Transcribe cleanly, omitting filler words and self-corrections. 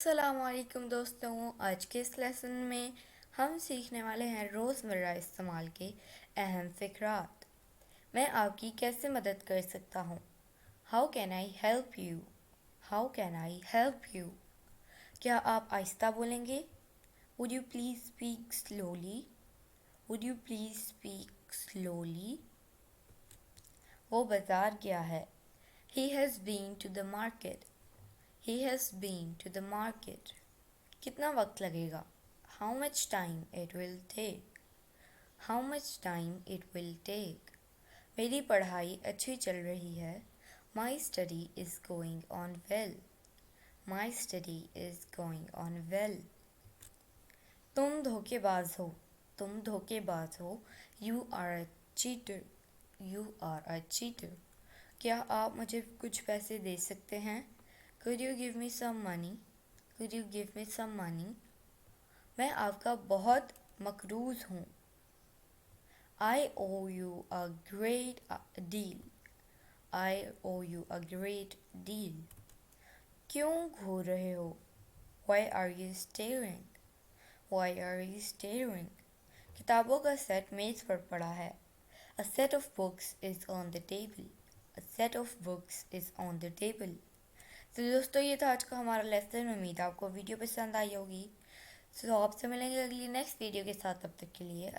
السلام علیکم دوستوں، آج کے اس لیسن میں ہم سیکھنے والے ہیں روزمرہ استعمال کے اہم فقرات۔ میں آپ کی کیسے مدد کر سکتا ہوں؟ How can I help you? How can I help you? کیا آپ آہستہ بولیں گے؟ Would you please speak slowly? Would you please speak slowly? وہ بازار گیا ہے۔ He has been to the market. He has been to the market. کتنا وقت لگے گا؟ How much time it will take? How much time it will take? میری پڑھائی اچھی چل رہی ہے۔ My study is going on well. My study is going on well. تم دھوکے باز ہو۔ تم دھوکے باز ہو۔ You are a cheater. You are a cheater. کیا آپ مجھے کچھ پیسے دے سکتے ہیں؟ Could you give me some money? Could you give me some money? میں آپ کا بہت مقروض ہوں۔ I owe you a great deal. I owe you a great deal. کیوں گھور رہے ہو؟ Why are you staring? Why are you staring? کتابوں کا سیٹ میز پر پڑا ہے۔ A set of books is on the table. A set of books is on the table. تو دوستو یہ تھا آج کا ہمارا لیسن۔ امید آپ کو ویڈیو پسند آئی ہوگی۔ آپ سے ملیں گے اگلی نیکسٹ ویڈیو کے ساتھ، تب تک کے لیے